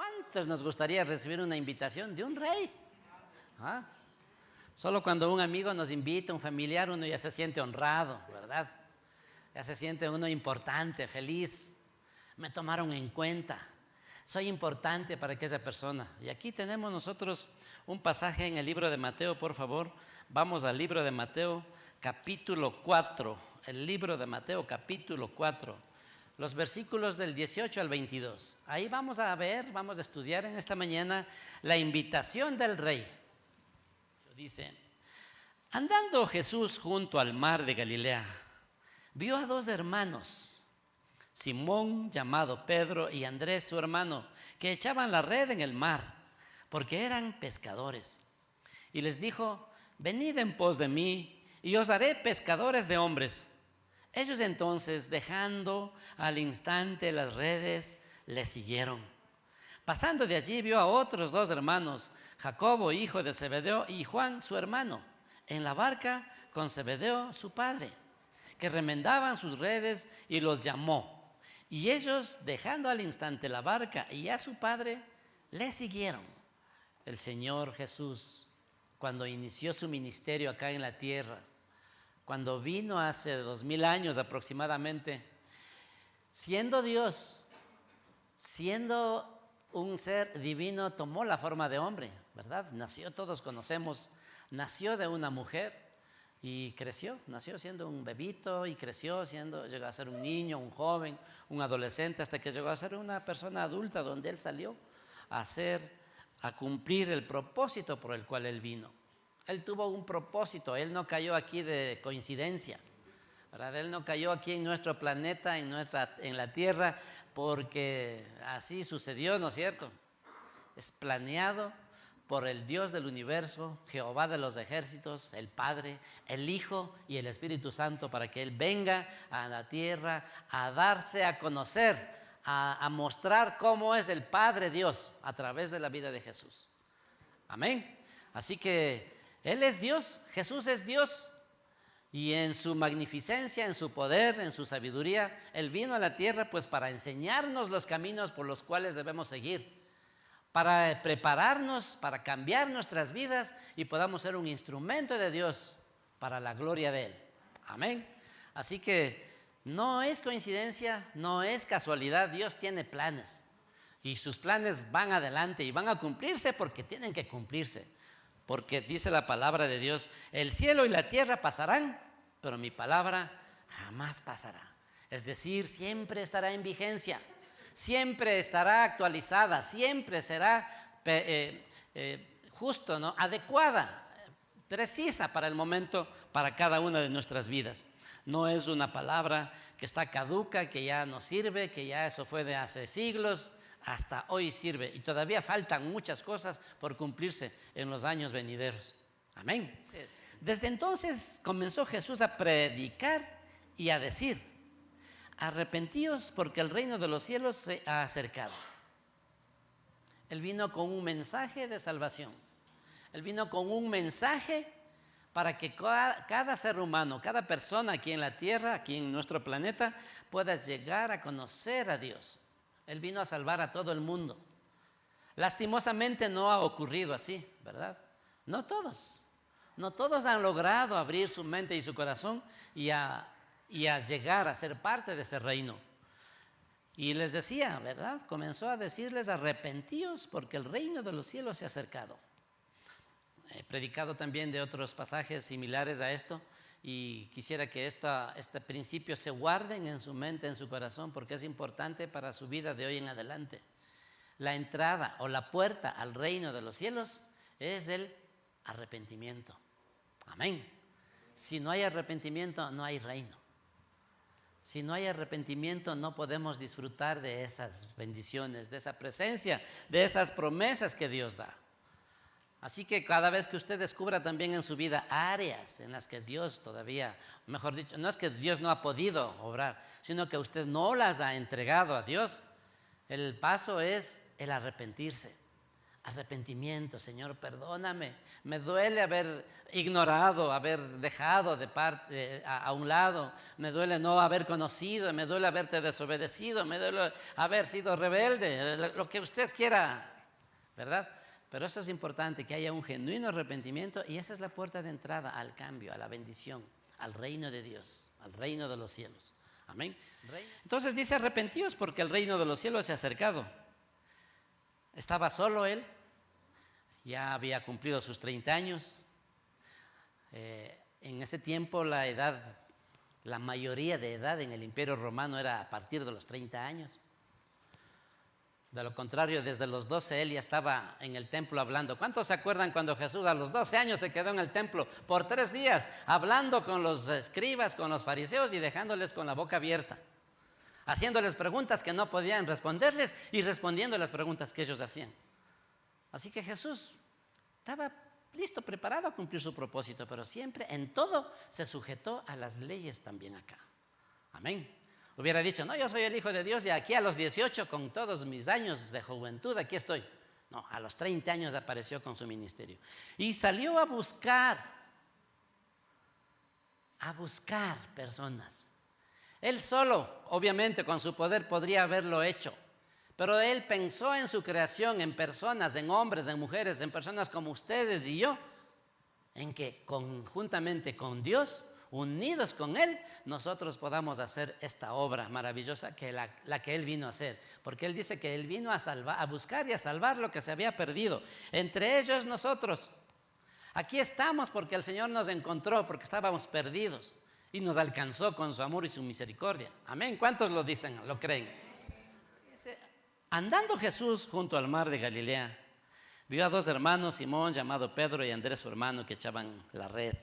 ¿Cuántos nos gustaría recibir una invitación de un rey? ¿Ah? Solo cuando un amigo nos invita, un familiar, uno ya se siente honrado, ¿verdad? Ya se siente uno importante, feliz. Me tomaron en cuenta. Soy importante para aquella persona. Y aquí tenemos nosotros un pasaje en el libro de Mateo, por favor. Vamos al libro de Mateo, capítulo 4. El libro de Mateo, capítulo 4. Los versículos del 18 al 22. Ahí vamos a ver, vamos a estudiar en esta mañana la invitación del rey. Dice: andando Jesús junto al mar de Galilea, vio a dos hermanos, Simón llamado Pedro y Andrés su hermano, que echaban la red en el mar, porque eran pescadores. Y les dijo: venid en pos de mí, y os haré pescadores de hombres. Ellos entonces, dejando al instante las redes, le siguieron. Pasando de allí, vio a otros dos hermanos, Jacobo, hijo de Zebedeo, y Juan, su hermano, en la barca con Zebedeo, su padre, que remendaban sus redes, y los llamó. Y ellos, dejando al instante la barca y a su padre, le siguieron. El Señor Jesús, cuando inició su ministerio acá en la tierra, cuando vino hace 2000 años aproximadamente, siendo Dios, siendo un ser divino, tomó la forma de hombre, ¿verdad? Nació, todos conocemos, nació de una mujer y creció, nació siendo un bebito y creció llegó a ser un niño, un joven, un adolescente, hasta que llegó a ser una persona adulta, donde él salió a cumplir el propósito por el cual él vino. Él tuvo un propósito, él no cayó aquí de coincidencia, ¿verdad? Él no cayó aquí en nuestro planeta, en la tierra, porque así sucedió, ¿no es cierto? Es planeado por el Dios del universo, Jehová de los ejércitos, el Padre, el Hijo y el Espíritu Santo, para que Él venga a la tierra a darse a conocer, a mostrar cómo es el Padre Dios a través de la vida de Jesús. Amén. Así que Él es Dios, Jesús es Dios. Y en su magnificencia, en su poder, en su sabiduría, Él vino a la tierra pues para enseñarnos los caminos por los cuales debemos seguir, para prepararnos, para cambiar nuestras vidas y podamos ser un instrumento de Dios para la gloria de Él. Amén. Así que no es coincidencia, no es casualidad. Dios tiene planes y sus planes van adelante y van a cumplirse porque tienen que cumplirse. Porque dice la palabra de Dios: el cielo y la tierra pasarán, pero mi palabra jamás pasará. Es decir, siempre estará en vigencia, siempre estará actualizada, siempre será justo, ¿no? Adecuada, precisa para el momento, para cada una de nuestras vidas. No es una palabra que está caduca, que ya no sirve, que ya eso fue de hace siglos. Hasta hoy sirve y todavía faltan muchas cosas por cumplirse en los años venideros. Amén. Sí. Desde entonces comenzó Jesús a predicar y a decir: arrepentíos porque el reino de los cielos se ha acercado. Él vino con un mensaje de salvación. Él vino con un mensaje para que cada ser humano, cada persona aquí en la tierra, aquí en nuestro planeta, pueda llegar a conocer a Dios. Él vino a salvar a todo el mundo. Lastimosamente no ha ocurrido así, ¿verdad? No todos han logrado abrir su mente y su corazón y a llegar a ser parte de ese reino. Y les decía, ¿verdad? Comenzó a decirles: arrepentíos porque el reino de los cielos se ha acercado. He predicado también de otros pasajes similares a esto, y quisiera que este principio se guarden en su mente, en su corazón, porque es importante para su vida de hoy en adelante. La entrada o la puerta al reino de los cielos es el arrepentimiento. Amén. Si no hay arrepentimiento, no hay reino. Si no hay arrepentimiento, no podemos disfrutar de esas bendiciones, de esa presencia, de esas promesas que Dios da. Así que cada vez que usted descubra también en su vida áreas en las que Dios todavía, mejor dicho, no es que Dios no ha podido obrar, sino que usted no las ha entregado a Dios, el paso es el arrepentirse Arrepentimiento, Señor, perdóname. Me duele haber ignorado, haber dejado de parte a un lado. Me duele no haber conocido, me duele haberte desobedecido, me duele haber sido rebelde, lo que usted quiera, ¿verdad? Pero eso es importante, que haya un genuino arrepentimiento, y esa es la puerta de entrada al cambio, a la bendición, al reino de Dios, al reino de los cielos. Amén. Entonces dice: arrepentíos porque el reino de los cielos se ha acercado. Estaba solo él, ya había cumplido sus 30 años. En ese tiempo la mayoría de edad en el Imperio Romano era a partir de los 30 años. De lo contrario, desde los 12 él ya estaba en el templo hablando. ¿Cuántos se acuerdan cuando Jesús a los 12 años se quedó en el templo por 3 días hablando con los escribas, con los fariseos y dejándoles con la boca abierta, haciéndoles preguntas que no podían responderles y respondiendo las preguntas que ellos hacían? Así que Jesús estaba listo, preparado a cumplir su propósito, pero siempre en todo se sujetó a las leyes también acá. Amén. Hubiera dicho: no, yo soy el Hijo de Dios y aquí a los 18, con todos mis años de juventud, aquí estoy. No, a los 30 años apareció con su ministerio. Y salió a buscar personas. Él solo, obviamente con su poder, podría haberlo hecho. Pero él pensó en su creación, en personas, en hombres, en mujeres, en personas como ustedes y yo, en que conjuntamente con Dios, unidos con Él, nosotros podamos hacer esta obra maravillosa que la que Él vino a hacer. Porque Él dice que Él vino a buscar y a salvar lo que se había perdido. Entre ellos nosotros. Aquí estamos porque el Señor nos encontró, porque estábamos perdidos y nos alcanzó con su amor y su misericordia. Amén. ¿Cuántos lo dicen, lo creen? Andando Jesús junto al mar de Galilea, vio a 2 hermanos, Simón llamado Pedro y Andrés su hermano, que echaban la red.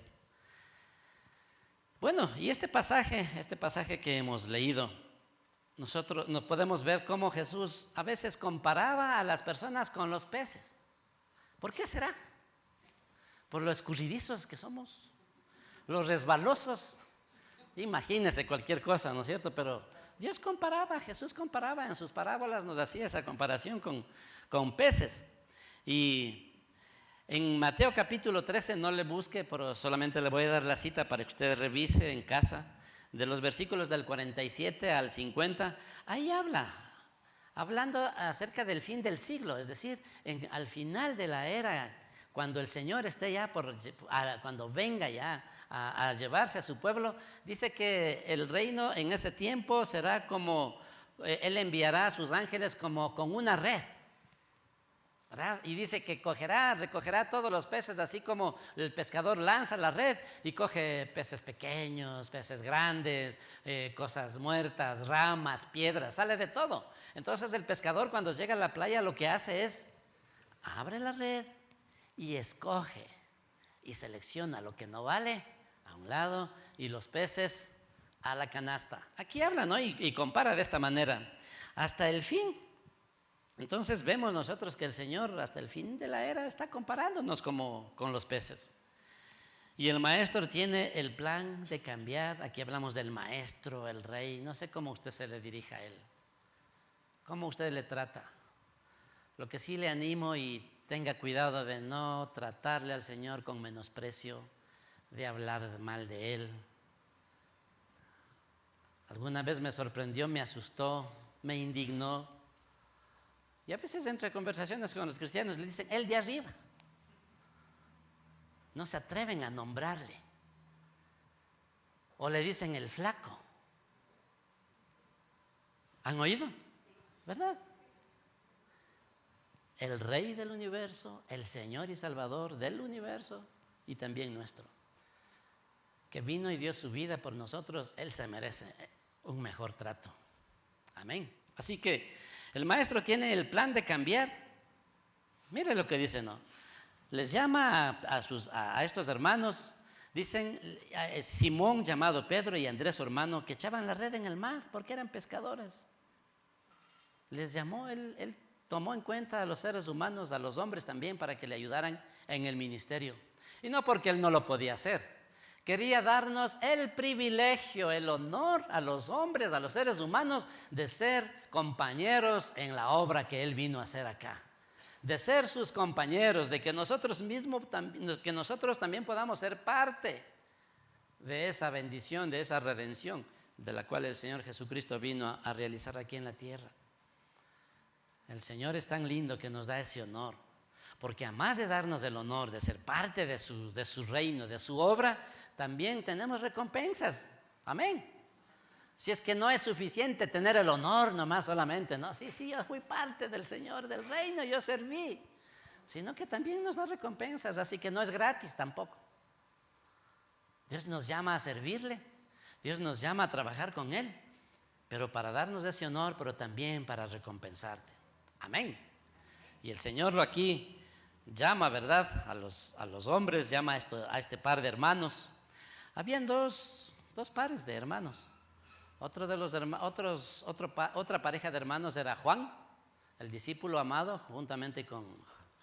Bueno, y este pasaje que hemos leído, nosotros nos podemos ver cómo Jesús a veces comparaba a las personas con los peces. ¿Por qué será? Por lo escurridizos que somos, los resbalosos. Imagínense cualquier cosa, ¿no es cierto? Pero Jesús comparaba en sus parábolas, nos hacía esa comparación con peces. Y en Mateo capítulo 13, no le busque, pero solamente le voy a dar la cita para que usted revise en casa, de los versículos del 47 al 50, ahí hablando acerca del fin del siglo, es decir, al final de la era, cuando el Señor esté ya, cuando venga ya a llevarse a su pueblo, dice que el reino en ese tiempo será como, Él enviará a sus ángeles como con una red, ¿verdad? Y dice que recogerá todos los peces, así como el pescador lanza la red y coge peces pequeños, peces grandes, cosas muertas, ramas, piedras, sale de todo. Entonces el pescador, cuando llega a la playa, lo que hace es abre la red y escoge y selecciona lo que no vale a un lado y los peces a la canasta. Aquí habla, ¿no? Y compara de esta manera hasta el fin. Entonces vemos nosotros que el Señor hasta el fin de la era está comparándonos como con los peces. Y el maestro tiene el plan de cambiar. Aquí hablamos del maestro, el rey. No sé cómo usted se le dirija a él, cómo usted le trata. Lo que sí le animo, y tenga cuidado de no tratarle al Señor con menosprecio, de hablar mal de Él. Alguna vez me sorprendió, me asustó, me indignó. Y a veces entre conversaciones con los cristianos le dicen el de arriba. No se atreven a nombrarle. O le dicen el flaco. ¿Han oído? ¿Verdad? El Rey del universo, el Señor y Salvador del universo y también nuestro, que vino y dio su vida por nosotros, Él se merece un mejor trato. Amén. Así que el maestro tiene el plan de cambiar. Mire lo que dice, ¿no? Les llama a estos hermanos, dicen Simón llamado Pedro y Andrés su hermano, que echaban la red en el mar porque eran pescadores. Les llamó, él tomó en cuenta a los seres humanos, a los hombres también, para que le ayudaran en el ministerio. Y no porque él no lo podía hacer. Quería darnos el privilegio, el honor a los hombres, a los seres humanos, de ser compañeros en la obra que él vino a hacer acá. de ser sus compañeros, de que nosotros también podamos ser parte de esa bendición, de esa redención de la cual el Señor Jesucristo vino a realizar aquí en la tierra. El Señor es tan lindo que nos da ese honor, porque además de darnos el honor de ser parte de su reino, de su obra, también tenemos recompensas. Amén. Si es que no es suficiente tener el honor nomás solamente, no, sí, yo fui parte del Señor, del reino, yo serví, sino que también nos da recompensas, así que no es gratis tampoco. Dios nos llama a servirle, Dios nos llama a trabajar con Él, pero para darnos ese honor, pero también para recompensarte. Amén. Y el Señor lo aquí llama, ¿verdad? A los hombres, llama a este par de hermanos. Habían dos pares de hermanos. Otra pareja de hermanos era Juan, el discípulo amado, juntamente con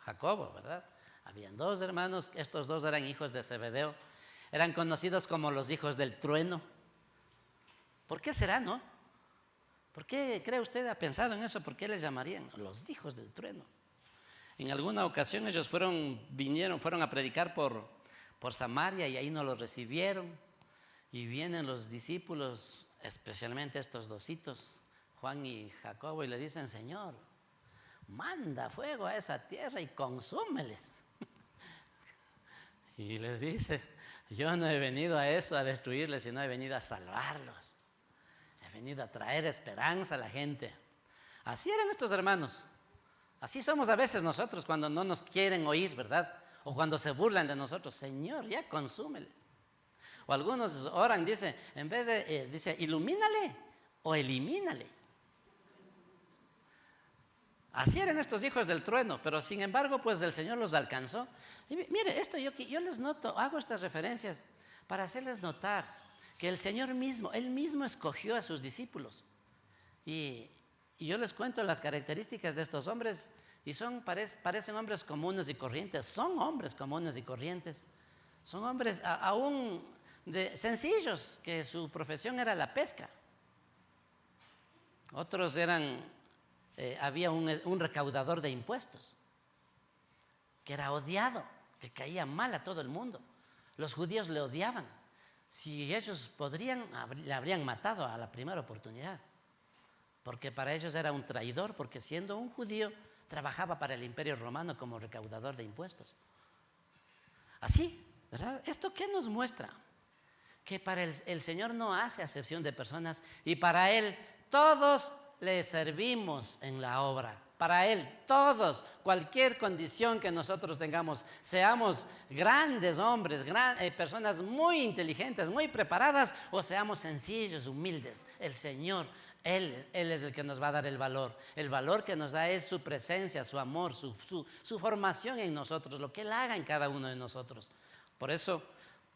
Jacobo, ¿verdad? Habían dos hermanos, estos dos eran hijos de Zebedeo, eran conocidos como los hijos del trueno. ¿Por qué será, no? ¿Por qué cree usted, ha pensado en eso? ¿Por qué les llamarían los hijos del trueno? En alguna ocasión ellos fueron a predicar por Samaria y ahí no los recibieron. Y vienen los discípulos, especialmente estos dositos, Juan y Jacobo, y le dicen: Señor, manda fuego a esa tierra y consúmeles. Y les dice: yo no he venido a eso, a destruirles, sino he venido a salvarlos. He venido a traer esperanza a la gente. Así eran estos hermanos. Así somos a veces nosotros cuando no nos quieren oír, ¿verdad? O cuando se burlan de nosotros: Señor, ya consúmeles. O algunos oran, dice, en vez de, dice, ilumínale o elimínale. Así eran estos hijos del trueno, pero sin embargo, pues el Señor los alcanzó. Y mire, esto yo les noto, hago estas referencias para hacerles notar que el Señor mismo, Él mismo escogió a sus discípulos. Y yo les cuento las características de estos hombres, y parecen hombres comunes y corrientes. Son hombres comunes y corrientes. Son hombres aún sencillos, que su profesión era la pesca. Otros había un recaudador de impuestos que era odiado, que caía mal a todo el mundo. Los judíos le odiaban. Si ellos podrían, le habrían matado a la primera oportunidad, porque para ellos era un traidor, porque siendo un judío trabajaba para el Imperio Romano como recaudador de impuestos. Así, ¿verdad? ¿Esto qué nos muestra? Que para el Señor no hace acepción de personas, y para Él todos le servimos en la obra. Para Él todos, cualquier condición que nosotros tengamos, seamos grandes hombres, personas muy inteligentes, muy preparadas, o seamos sencillos, humildes, el Señor, Él es el que nos va a dar el valor. El valor que nos da es su presencia, su amor, su formación en nosotros, lo que Él haga en cada uno de nosotros. Por eso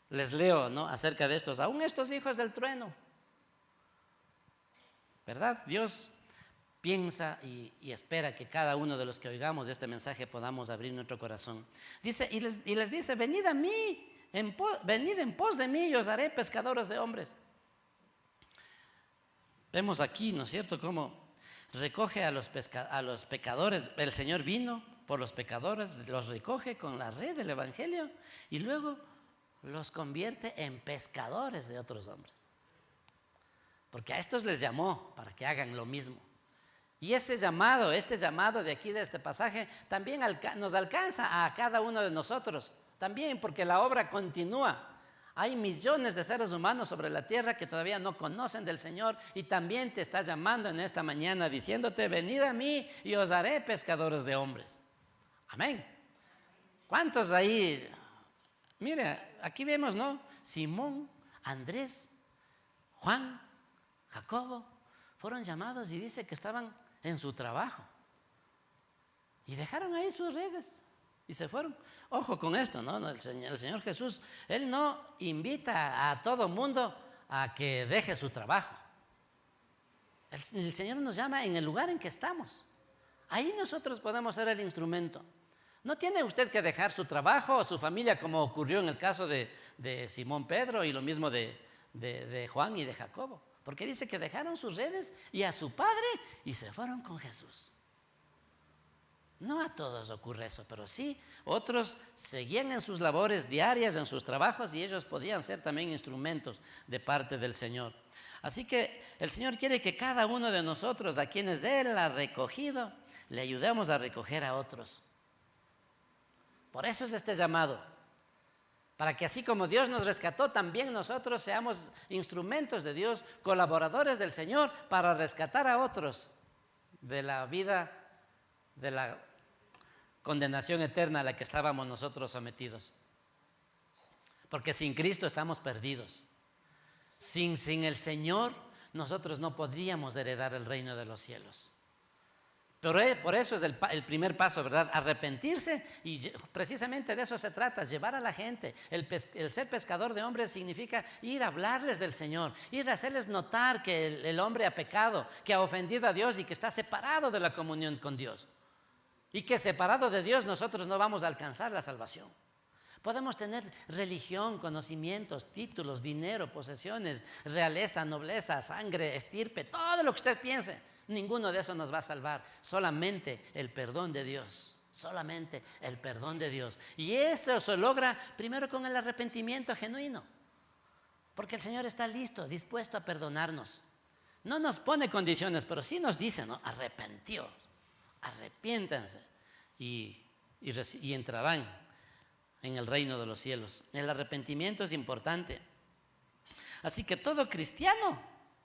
les leo, ¿no?, acerca de estos, aún estos hijos del trueno, ¿verdad? Dios piensa y espera que cada uno de los que oigamos este mensaje podamos abrir nuestro corazón. Dice, y les dice: venid a mí, venid en pos de mí y os haré pescadores de hombres. Vemos aquí, ¿no es cierto?, cómo recoge a los pecadores. El Señor vino por los pecadores, los recoge con la red del Evangelio y luego los convierte en pescadores de otros hombres. Porque a estos les llamó para que hagan lo mismo. Y este llamado de aquí, de este pasaje, también nos alcanza a cada uno de nosotros. También, porque la obra continúa. Hay millones de seres humanos sobre la tierra que todavía no conocen del Señor, y también te está llamando en esta mañana diciéndote: venid a mí y os haré pescadores de hombres. Amén. ¿Cuántos ahí? Mire, aquí vemos, ¿no? Simón, Andrés, Juan, Jacobo, fueron llamados y dice que estaban en su trabajo y dejaron ahí sus redes y se fueron. Ojo con esto, ¿no? El Señor Jesús, Él no invita a todo mundo a que deje su trabajo. El Señor nos llama en el lugar en que estamos. Ahí nosotros podemos ser el instrumento. No tiene usted que dejar su trabajo o su familia, como ocurrió en el caso de Simón Pedro, y lo mismo de Juan y de Jacobo. Porque dice que dejaron sus redes y a su padre y se fueron con Jesús. No a todos ocurre eso, pero sí, otros seguían en sus labores diarias, en sus trabajos, y ellos podían ser también instrumentos de parte del Señor. Así que el Señor quiere que cada uno de nosotros, a quienes Él ha recogido, le ayudemos a recoger a otros. Por eso es este llamado, para que así como Dios nos rescató, también nosotros seamos instrumentos de Dios, colaboradores del Señor, para rescatar a otros de la vida, de la condenación eterna a la que estábamos nosotros sometidos. Porque sin Cristo estamos perdidos. Sin el Señor, nosotros no podríamos heredar el reino de los cielos. Pero por eso es el primer paso, ¿verdad? Arrepentirse, y precisamente de eso se trata, llevar a la gente. El ser pescador de hombres significa ir a hablarles del Señor, ir a hacerles notar que el hombre ha pecado, que ha ofendido a Dios y que está separado de la comunión con Dios. Y que separado de Dios nosotros no vamos a alcanzar la salvación. Podemos tener religión, conocimientos, títulos, dinero, posesiones, realeza, nobleza, sangre, estirpe, todo lo que usted piense. Ninguno de eso nos va a salvar, solamente el perdón de Dios, solamente el perdón de Dios. Y eso se logra primero con el arrepentimiento genuino, porque el Señor está listo, dispuesto a perdonarnos. No nos pone condiciones, pero sí nos dice, ¿no? Arrepentíos, arrepiéntanse y entrarán en el reino de los cielos. El arrepentimiento es importante. Así que todo cristiano,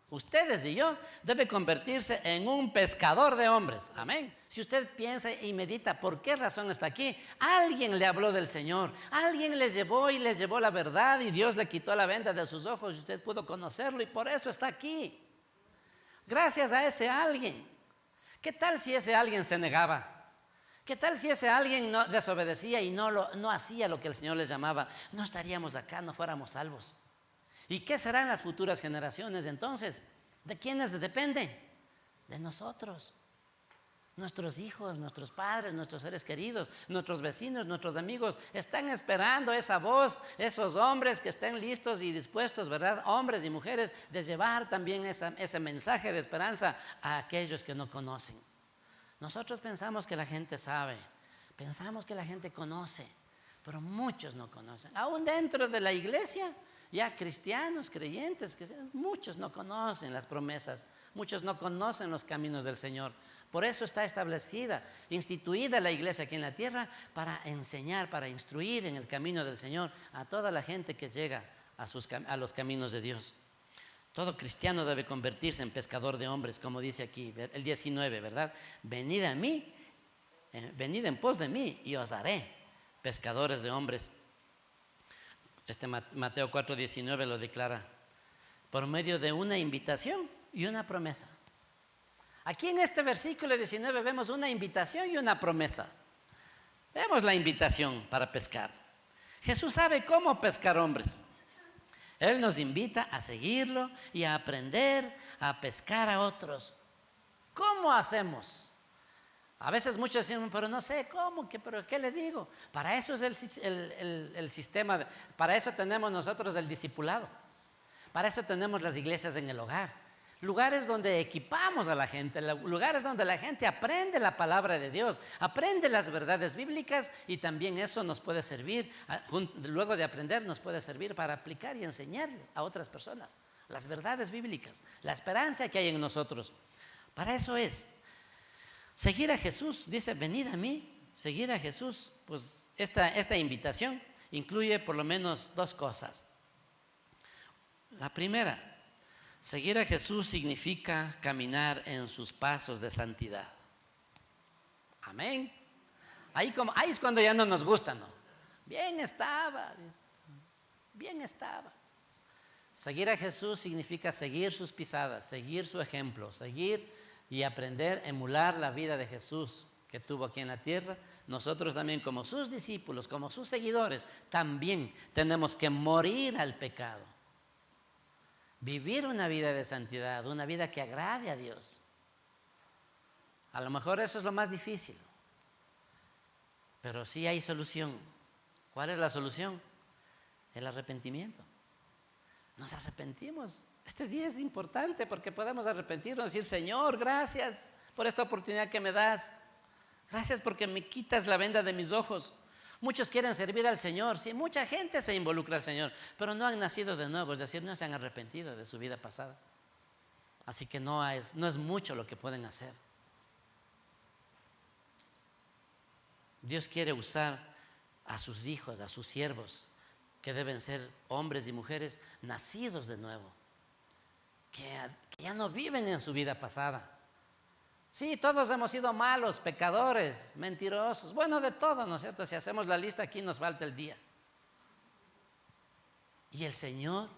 ustedes y yo, debe convertirse en un pescador de hombres. Amén. Si usted piensa y medita por qué razón está aquí, alguien le habló del Señor, alguien le llevó la verdad, y Dios le quitó la venda de sus ojos y usted pudo conocerlo, y por eso está aquí. Gracias a ese alguien. ¿Qué tal si ese alguien se negaba? ¿Qué tal si ese alguien no desobedecía y no hacía lo que el Señor les llamaba? No estaríamos acá, no fuéramos salvos. ¿Y qué serán las futuras generaciones entonces? ¿De quiénes depende? De nosotros. Nuestros hijos, nuestros padres, nuestros seres queridos, nuestros vecinos, nuestros amigos están esperando esa voz, esos hombres que estén listos y dispuestos, ¿verdad? Hombres y mujeres, de llevar también ese mensaje de esperanza a aquellos que no conocen. Nosotros pensamos que la gente sabe, pensamos que la gente conoce, pero muchos no conocen. Aún dentro de la iglesia, ya cristianos, creyentes, muchos no conocen las promesas, muchos no conocen los caminos del Señor. Por eso está establecida, instituida la iglesia aquí en la tierra, para enseñar, para instruir en el camino del Señor a toda la gente que llega a los caminos de Dios. Todo cristiano debe convertirse en pescador de hombres, como dice aquí, el 19, ¿verdad? Venid a mí, venid en pos de mí y os haré pescadores de hombres. Mateo 4:19 lo declara por medio de una invitación y una promesa. Aquí en este versículo 19 vemos una invitación y una promesa. Vemos la invitación para pescar. Jesús sabe cómo pescar hombres. Él nos invita a seguirlo y a aprender a pescar a otros. ¿Cómo hacemos? A veces muchos decimos, pero no sé cómo, pero ¿qué le digo? Para eso es el sistema, para eso tenemos nosotros el discipulado. Para eso tenemos las iglesias en el hogar. Lugares donde equipamos a la gente, lugares donde la gente aprende la palabra de Dios, aprende las verdades bíblicas, y también eso nos puede servir, luego de aprender, nos puede servir para aplicar y enseñarles a otras personas las verdades bíblicas, la esperanza que hay en nosotros. Para eso es seguir a Jesús. Dice, venid a mí, seguir a Jesús. Pues esta invitación incluye por lo menos dos cosas. La primera, seguir a Jesús significa caminar en sus pasos de santidad. Amén. Ahí es cuando ya no nos gusta, ¿no? Bien estaba. Seguir a Jesús significa seguir sus pisadas, seguir su ejemplo, seguir y aprender, emular la vida de Jesús que tuvo aquí en la tierra. Nosotros también, como sus discípulos, como sus seguidores, también tenemos que morir al pecado. Vivir una vida de santidad, una vida que agrade a Dios. A lo mejor eso es lo más difícil, pero sí hay solución. ¿Cuál es la solución? El arrepentimiento. Nos arrepentimos. Este día es importante porque podemos arrepentirnos y decir, Señor, gracias por esta oportunidad que me das. Gracias porque me quitas la venda de mis ojos. Muchos quieren servir al Señor, sí, mucha gente se involucra al Señor, pero no han nacido de nuevo, es decir, no se han arrepentido de su vida pasada. Así que no es mucho lo que pueden hacer. Dios quiere usar a sus hijos, a sus siervos, que deben ser hombres y mujeres nacidos de nuevo, que ya no viven en su vida pasada. Sí, todos hemos sido malos, pecadores, mentirosos, bueno, de todo, ¿no es cierto? Si hacemos la lista aquí nos falta el día. Y el Señor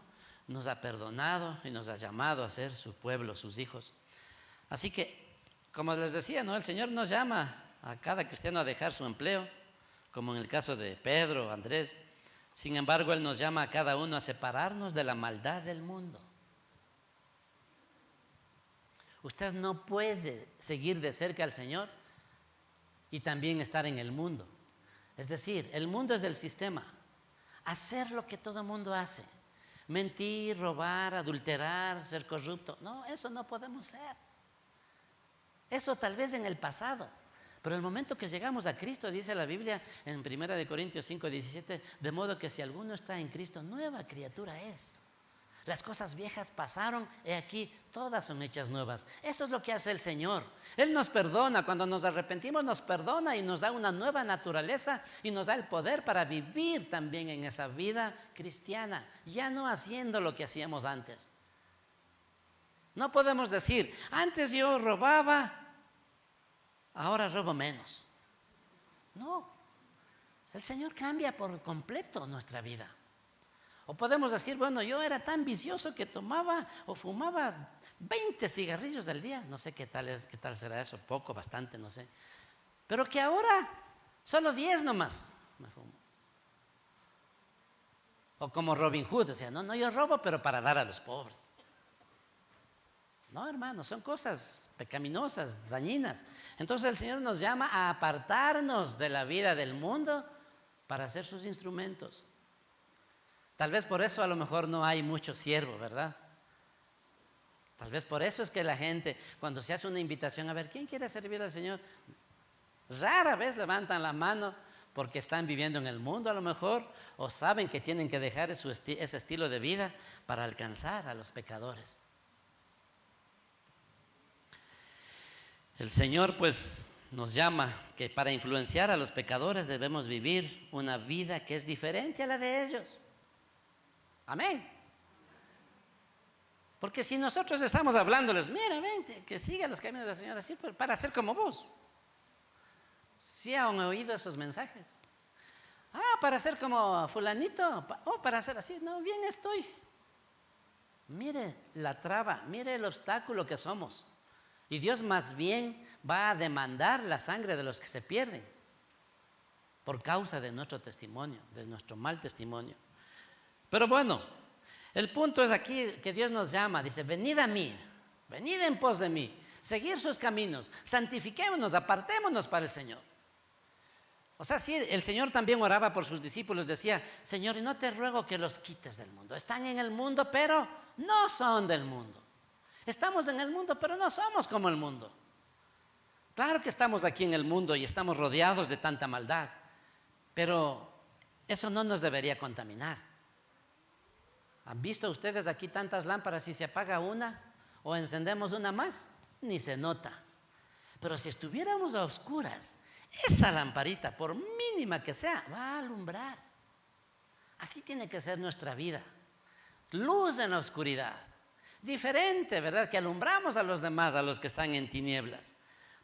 nos ha perdonado y nos ha llamado a ser su pueblo, sus hijos. Así que, como les decía, ¿no? El Señor nos llama a cada cristiano a dejar su empleo, como en el caso de Pedro, Andrés. Sin embargo, Él nos llama a cada uno a separarnos de la maldad del mundo. Usted no puede seguir de cerca al Señor y también estar en el mundo. Es decir, el mundo es el sistema. Hacer lo que todo el mundo hace. Mentir, robar, adulterar, ser corrupto. No, eso no podemos ser. Eso tal vez en el pasado. Pero el momento que llegamos a Cristo, dice la Biblia en 1 Corintios 5:17, de modo que si alguno está en Cristo, nueva criatura es. Las cosas viejas pasaron, he aquí, todas son hechas nuevas. Eso es lo que hace el Señor. Él nos perdona, cuando nos arrepentimos nos perdona y nos da una nueva naturaleza y nos da el poder para vivir también en esa vida cristiana, ya no haciendo lo que hacíamos antes. No podemos decir, antes yo robaba, ahora robo menos. No, el Señor cambia por completo nuestra vida. O podemos decir, bueno, yo era tan vicioso que tomaba o fumaba 20 cigarrillos al día. No sé qué tal será eso, poco, bastante, no sé. Pero que ahora solo 10 nomás me fumo. O como Robin Hood, decía, no, yo robo pero para dar a los pobres. No, hermanos, son cosas pecaminosas, dañinas. Entonces el Señor nos llama a apartarnos de la vida del mundo para ser sus instrumentos. Tal vez por eso a lo mejor no hay mucho siervo, ¿verdad? Tal vez por eso es que la gente, cuando se hace una invitación, a ver, ¿quién quiere servir al Señor? Rara vez levantan la mano porque están viviendo en el mundo a lo mejor, o saben que tienen que dejar ese estilo de vida para alcanzar a los pecadores. El Señor pues nos llama que para influenciar a los pecadores debemos vivir una vida que es diferente a la de ellos. Amén. Porque si nosotros estamos hablándoles, mira, ven, que sigan los caminos del Señor así, para ser como vos. ¿Sí han oído esos mensajes? Para ser como fulanito, para ser así. No, bien estoy. Mire la traba, mire el obstáculo que somos. Y Dios más bien va a demandar la sangre de los que se pierden por causa de nuestro testimonio, de nuestro mal testimonio. Pero bueno, el punto es aquí que Dios nos llama, dice, venid a mí, venid en pos de mí, seguir sus caminos, santifiquémonos, apartémonos para el Señor. O sea, sí, el Señor también oraba por sus discípulos, decía, Señor, y no te ruego que los quites del mundo, están en el mundo, pero no son del mundo. Estamos en el mundo, pero no somos como el mundo. Claro que estamos aquí en el mundo y estamos rodeados de tanta maldad, pero eso no nos debería contaminar. ¿Han visto ustedes aquí tantas lámparas y se apaga una o encendemos una más? Ni se nota. Pero si estuviéramos a oscuras, esa lamparita, por mínima que sea, va a alumbrar. Así tiene que ser nuestra vida. Luz en la oscuridad. Diferente, ¿verdad? Que alumbramos a los demás, a los que están en tinieblas.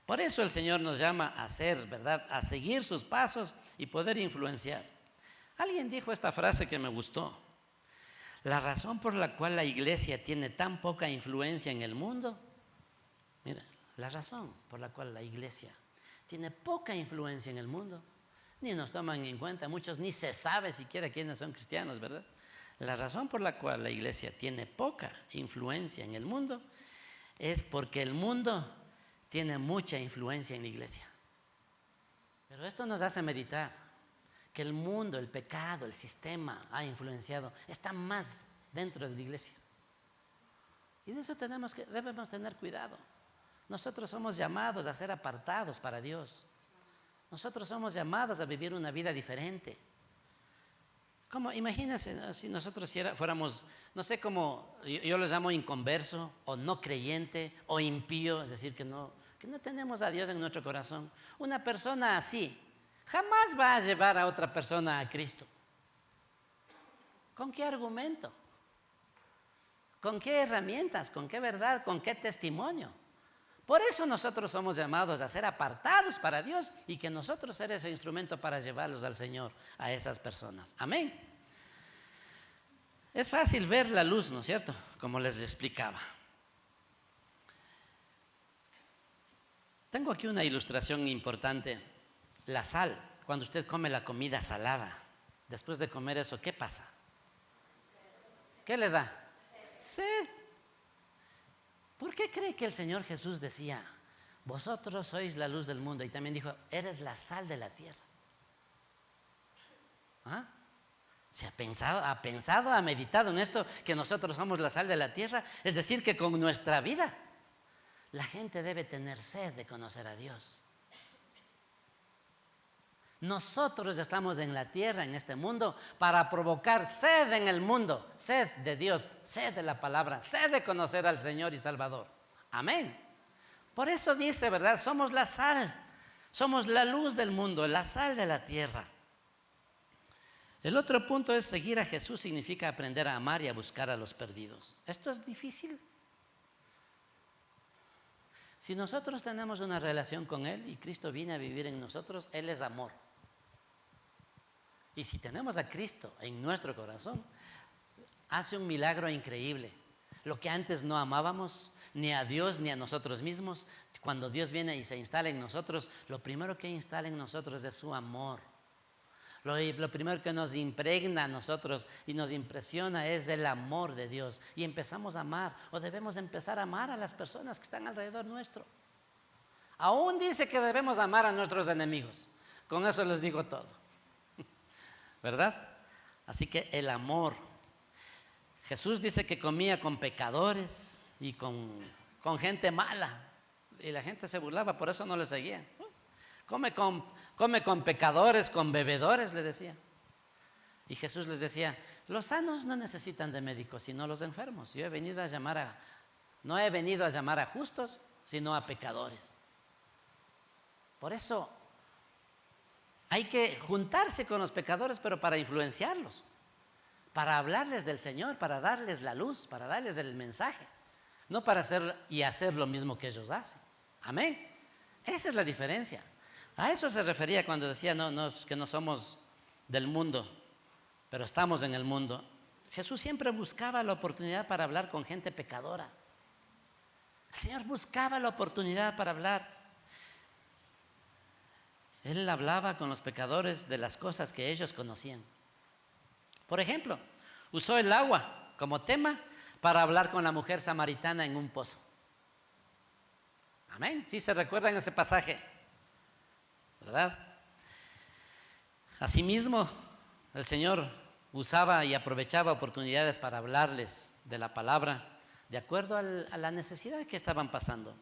Por eso el Señor nos llama a hacer, ¿verdad? A seguir sus pasos y poder influenciar. Alguien dijo esta frase que me gustó. La razón por la cual la iglesia tiene tan poca influencia en el mundo, mira, la razón por la cual la iglesia tiene poca influencia en el mundo, ni nos toman en cuenta, muchos ni se sabe siquiera quiénes son cristianos, ¿verdad? La razón por la cual la iglesia tiene poca influencia en el mundo es porque el mundo tiene mucha influencia en la iglesia. Pero esto nos hace meditar que el mundo, el pecado, el sistema ha influenciado, está más dentro de la iglesia. Y de eso debemos tener cuidado. Nosotros somos llamados a ser apartados para Dios. Nosotros somos llamados a vivir una vida diferente. Como, imagínense, ¿no? Si nosotros fuéramos, no sé cómo, yo les llamo inconverso, o no creyente, o impío, es decir, que no tenemos a Dios en nuestro corazón. Una persona así jamás va a llevar a otra persona a Cristo. ¿Con qué argumento? ¿Con qué herramientas? ¿Con qué verdad? ¿Con qué testimonio? Por eso nosotros somos llamados a ser apartados para Dios y que nosotros ser ese instrumento para llevarlos al Señor, a esas personas. Amén. Es fácil ver la luz, ¿no es cierto? Como les explicaba. Tengo aquí una ilustración importante. La sal, cuando usted come la comida salada, después de comer eso, ¿qué pasa? ¿Qué le da? Sed. ¿Por qué cree que el Señor Jesús decía, vosotros sois la luz del mundo? Y también dijo, eres la sal de la tierra. ¿Ah? ¿Se ha pensado, ha meditado en esto, que nosotros somos la sal de la tierra? Es decir, que con nuestra vida la gente debe tener sed de conocer a Dios. Nosotros estamos en la tierra, en este mundo, para provocar sed en el mundo, sed de Dios, sed de la palabra, sed de conocer al Señor y Salvador. Amén. Por eso dice, ¿verdad? Somos la sal, somos la luz del mundo, la sal de la tierra. El otro punto es seguir a Jesús significa aprender a amar y a buscar a los perdidos. ¿Esto es difícil? Si nosotros tenemos una relación con Él y Cristo viene a vivir en nosotros, Él es amor. Y si tenemos a Cristo en nuestro corazón, hace un milagro increíble. Lo que antes no amábamos, ni a Dios ni a nosotros mismos, cuando Dios viene y se instala en nosotros, lo primero que instala en nosotros es su amor. Lo primero que nos impregna a nosotros y nos impresiona es el amor de Dios. Y empezamos a amar, o debemos empezar a amar a las personas que están alrededor nuestro. Aún dice que debemos amar a nuestros enemigos. Con eso les digo todo. ¿Verdad? Así que el amor. Jesús dice que comía con pecadores y con gente mala. Y la gente se burlaba, por eso no le seguían. Come con pecadores, con bebedores, le decía. Y Jesús les decía, los sanos no necesitan de médicos, sino los enfermos. No he venido a llamar a justos, sino a pecadores. Por eso hay que juntarse con los pecadores, pero para influenciarlos, para hablarles del Señor, para darles la luz, para darles el mensaje, no para hacer lo mismo que ellos hacen. Amén. Esa es la diferencia. A eso se refería cuando decía que no somos del mundo, pero estamos en el mundo. Jesús siempre buscaba la oportunidad para hablar con gente pecadora. El Señor buscaba la oportunidad para hablar. Él hablaba con los pecadores de las cosas que ellos conocían. Por ejemplo, usó el agua como tema para hablar con la mujer samaritana en un pozo. Amén. ¿Sí se recuerdan ese pasaje? ¿Verdad? Asimismo, el Señor usaba y aprovechaba oportunidades para hablarles de la palabra de acuerdo a la necesidad que estaban pasando.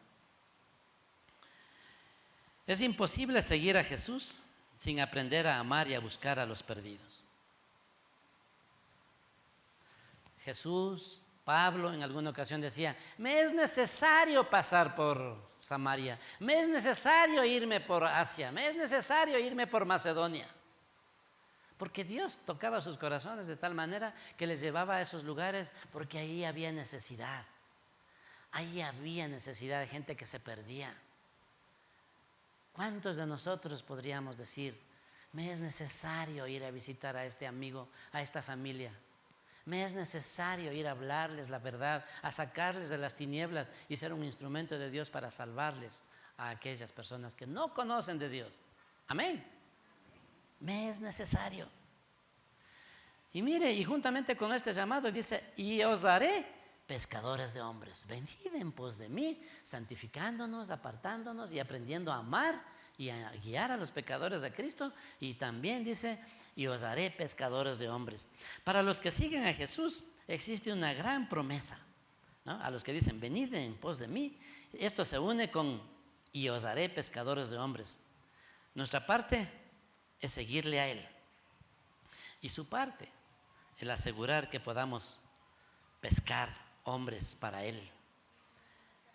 Es imposible seguir a Jesús sin aprender a amar y a buscar a los perdidos. Jesús, Pablo en alguna ocasión decía, me es necesario pasar por Samaria, me es necesario irme por Asia, me es necesario irme por Macedonia. Porque Dios tocaba sus corazones de tal manera que les llevaba a esos lugares porque ahí había necesidad. Ahí había necesidad de gente que se perdía. ¿Cuántos de nosotros podríamos decir, me es necesario ir a visitar a este amigo, a esta familia? Me es necesario ir a hablarles la verdad, a sacarles de las tinieblas y ser un instrumento de Dios para salvarles a aquellas personas que no conocen de Dios. Amén. Me es necesario. Y mire, y juntamente con este llamado dice, y os haré pescadores de hombres. Venid en pos de mí, santificándonos, apartándonos y aprendiendo a amar y a guiar a los pecadores a Cristo. Y también dice, y os haré pescadores de hombres. Para los que siguen a Jesús existe una gran promesa, ¿no? A los que dicen, venid en pos de mí, esto se une con, y os haré pescadores de hombres. Nuestra parte es seguirle a Él. Y su parte, el asegurar que podamos pescar hombres para Él.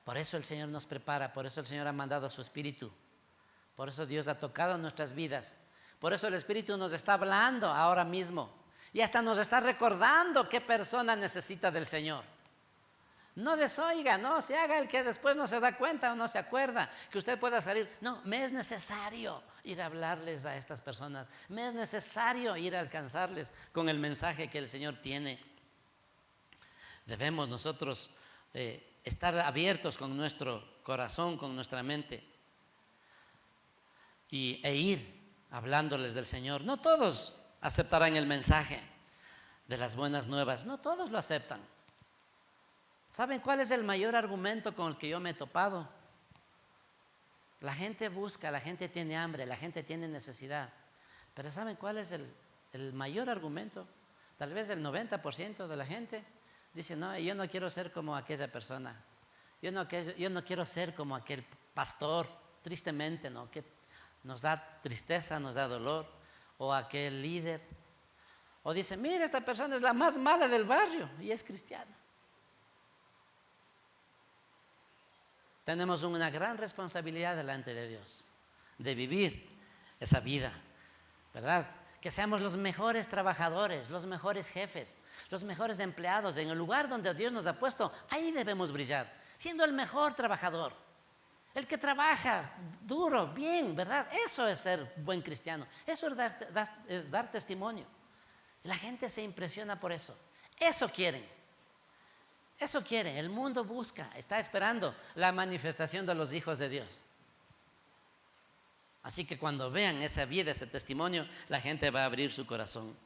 Por eso el Señor nos prepara, por eso el Señor ha mandado a su Espíritu. Por eso Dios ha tocado nuestras vidas. Por eso el Espíritu nos está hablando ahora mismo. Y hasta nos está recordando qué persona necesita del Señor. No desoiga, no se haga el que después no se da cuenta o no se acuerda que usted pueda salir. No, me es necesario ir a hablarles a estas personas. Me es necesario ir a alcanzarles con el mensaje que el Señor tiene. Debemos nosotros estar abiertos con nuestro corazón, con nuestra mente e ir hablándoles del Señor. No todos aceptarán el mensaje de las buenas nuevas, no todos lo aceptan. ¿Saben cuál es el mayor argumento con el que yo me he topado? La gente busca, la gente tiene hambre, la gente tiene necesidad. Pero ¿saben cuál es el mayor argumento? Tal vez el 90% de la gente dice, no, yo no quiero ser como aquella persona. Yo no quiero ser como aquel pastor, tristemente, ¿no? Que nos da tristeza, nos da dolor. O aquel líder. O dice, mira, esta persona es la más mala del barrio y es cristiana. Tenemos una gran responsabilidad delante de Dios de vivir esa vida, ¿verdad? Que seamos los mejores trabajadores, los mejores jefes, los mejores empleados. En el lugar donde Dios nos ha puesto, ahí debemos brillar, siendo el mejor trabajador. El que trabaja duro, bien, ¿verdad? Eso es ser buen cristiano. Eso es dar testimonio. La gente se impresiona por eso. Eso quieren. Eso quiere, el mundo busca, está esperando la manifestación de los hijos de Dios. Así que cuando vean esa vida, ese testimonio, la gente va a abrir su corazón.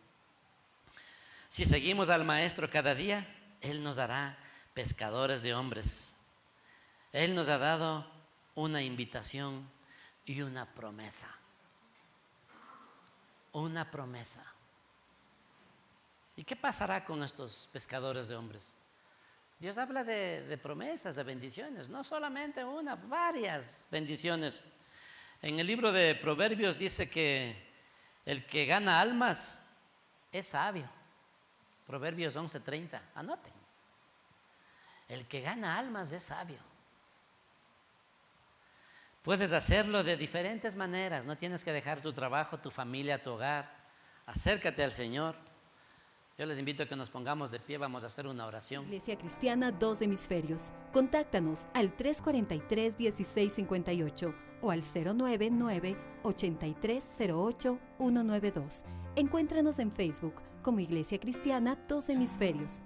Si seguimos al Maestro cada día, Él nos hará pescadores de hombres. Él nos ha dado una invitación y una promesa. Una promesa. ¿Y qué pasará con estos pescadores de hombres? Dios habla de promesas, de bendiciones, no solamente una, varias bendiciones. En el libro de Proverbios dice que el que gana almas es sabio. Proverbios 11:30, anoten. El que gana almas es sabio. Puedes hacerlo de diferentes maneras, no tienes que dejar tu trabajo, tu familia, tu hogar. Acércate al Señor. Yo les invito a que nos pongamos de pie, vamos a hacer una oración. Iglesia Cristiana Dos Hemisferios. Contáctanos al 343-1658 o al 099-8308-192. Encuéntranos en Facebook como Iglesia Cristiana Dos Hemisferios.